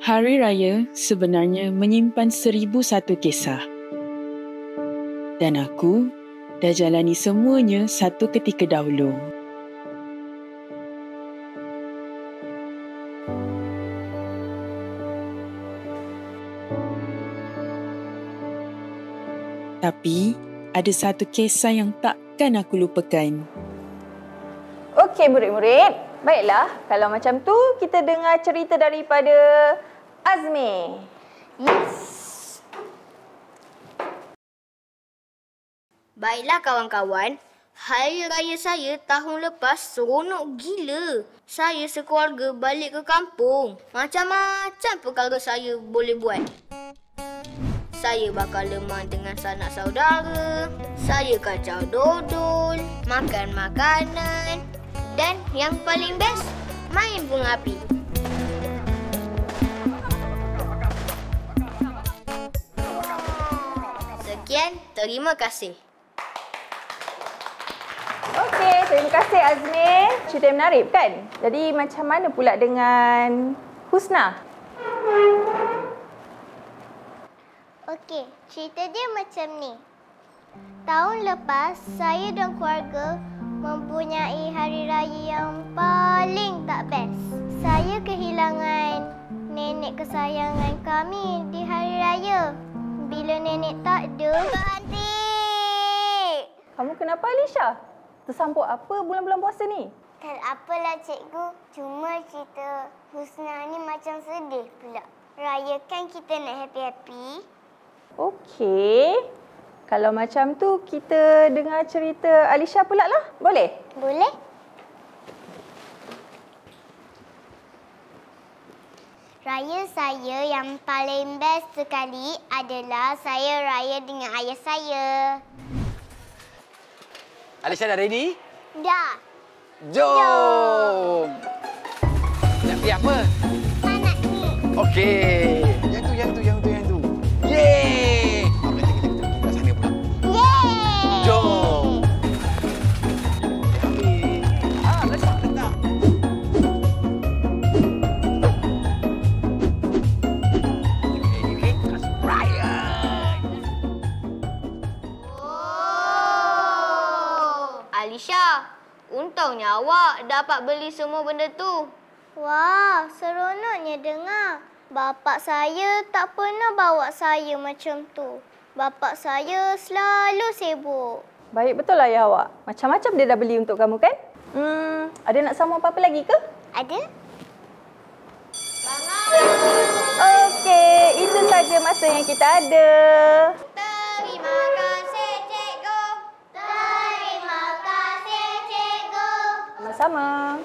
Hari Raya sebenarnya menyimpan 1001 kisah. Dan aku dah jalani semuanya satu ketika dahulu. Tapi, ada satu kisah yang takkan aku lupakan. Okey murid-murid, baiklah kalau macam tu kita dengar cerita daripada Azmi. Yes. Baiklah kawan-kawan, hari raya saya tahun lepas seronok gila. Saya sekeluarga balik ke kampung. Macam-macam perkara saya boleh buat. Saya bakar lemang dengan sanak saudara. Saya kacau dodol, makan makanan. Dan yang paling best, main bunga api. Sekian, terima kasih. Okey, terima kasih Azmi. Cerita yang menarik kan? Jadi macam mana pula dengan Husna? Okey, cerita dia macam ni. Tahun lepas, saya dan keluarga mempunyai hari raya yang paling tak best. Saya kehilangan nenek kesayangan kami di hari raya. Bila nenek tak ada... Adik! Kamu kenapa Alisha? Tersambut apa bulan-bulan puasa ni? Tak apalah cikgu. Cuma cerita Husna ni macam sedih pula. Raya kan kita nak happy-happy. Okey. Kalau macam tu, kita dengar cerita Alisha pula lah. Boleh? Boleh? Raya saya yang paling best sekali adalah saya raya dengan ayah saya. Alisha dah ready? Dah. Jom! Nak pergi apa? Mana ni? Okey. Yang tu. Yeay! Okey, kita kat sana pula. Yeay! Jom! Letak. Alisha, untungnya awak dapat beli semua benda tu. Wah, seronoknya dengar. Bapa saya tak pernah bawa saya macam tu. Bapa saya selalu sibuk. Baik betul lah ya awak. Macam-macam dia dah beli untuk kamu kan? Ada nak sama apa-apa lagi ke? Ada? Okey, itu saja masa yang kita ada. Terima kasih, cikgu. Terima kasih, cikgu. Sama-sama.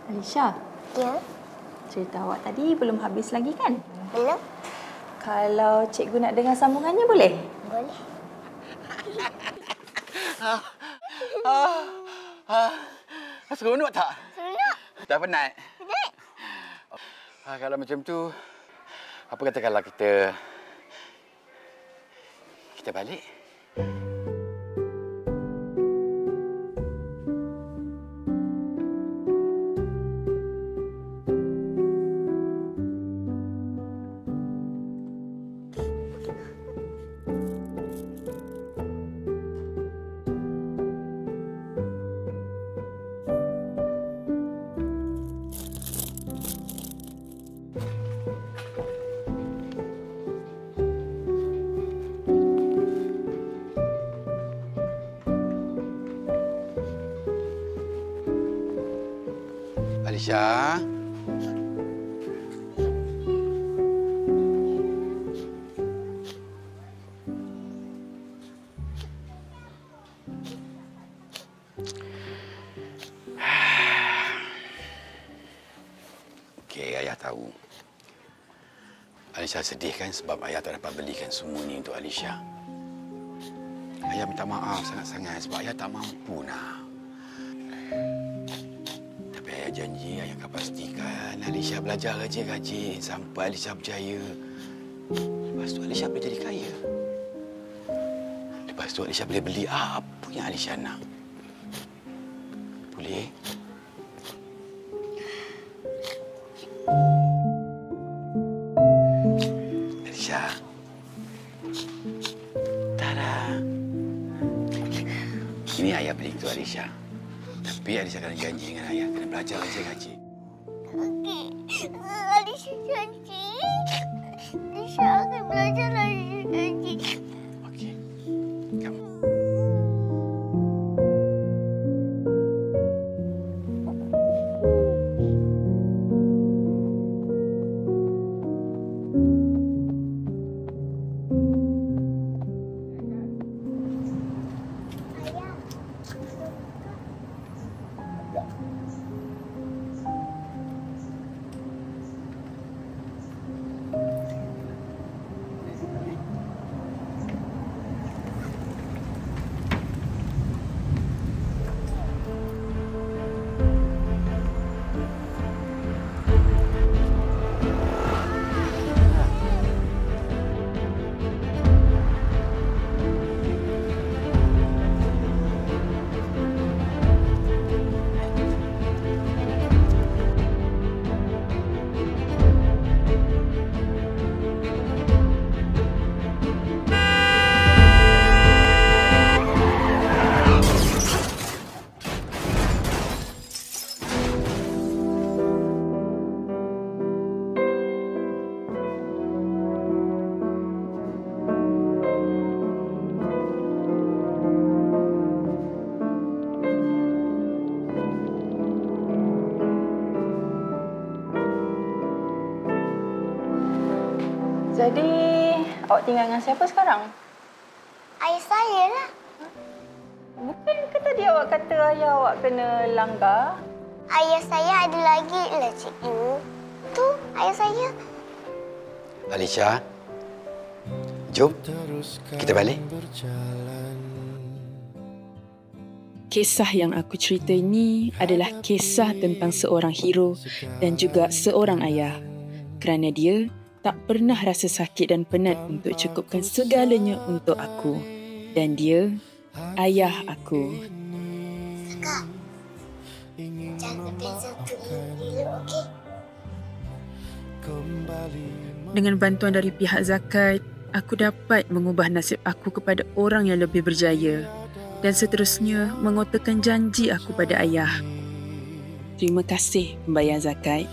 Alisha, Ya, cerita awak tadi belum habis lagi kan? belum? Kalau cikgu nak dengar sambungannya boleh? Boleh. Seronok tak? Seronok. Dah penat? Penat. Kalau macam tu, apa kata kalau kita balik? Alisha. Okey, ayah tahu. Alisha sedih kan sebab ayah tak dapat belikan semua ni untuk Alisha. Ayah minta maaf sangat-sangat sebab ayah tak mampu nak. janji ayah akan pastikan Alisha belajar rajin-rajin sampai Alisha berjaya. Lepas tu Alisha boleh jadi kaya. Lepas tu Alisha boleh beli apa yang Alisha nak. Boleh? Alisha. Tada. Ini ayah beli untuk Alisha. Tapi Alisha kena janji dengan ayah. Kena belajar rajin-rajin. Okey. Alisha janji. Alisha akan belajar rajin-rajin. Okey. Kamu. Jadi, awak tinggal dengan siapa sekarang? Ayah saya lah. Bukan ke tadi awak kata ayah awak kena langgar? Ayah saya ada lagi lah, cikgu. Tu, ayah saya. Alisha. Jom. Kita balik. Kisah yang aku cerita ini adalah kisah tentang seorang hero dan juga seorang ayah. Kerana dia tak pernah rasa sakit dan penat untuk cukupkan segalanya untuk aku. Dan dia, ayah aku. Kak, jangan beza tu dulu, okey? Dengan bantuan dari pihak zakat, aku dapat mengubah nasib aku kepada orang yang lebih berjaya dan seterusnya mengotakan janji aku pada ayah. Terima kasih pembayar zakat.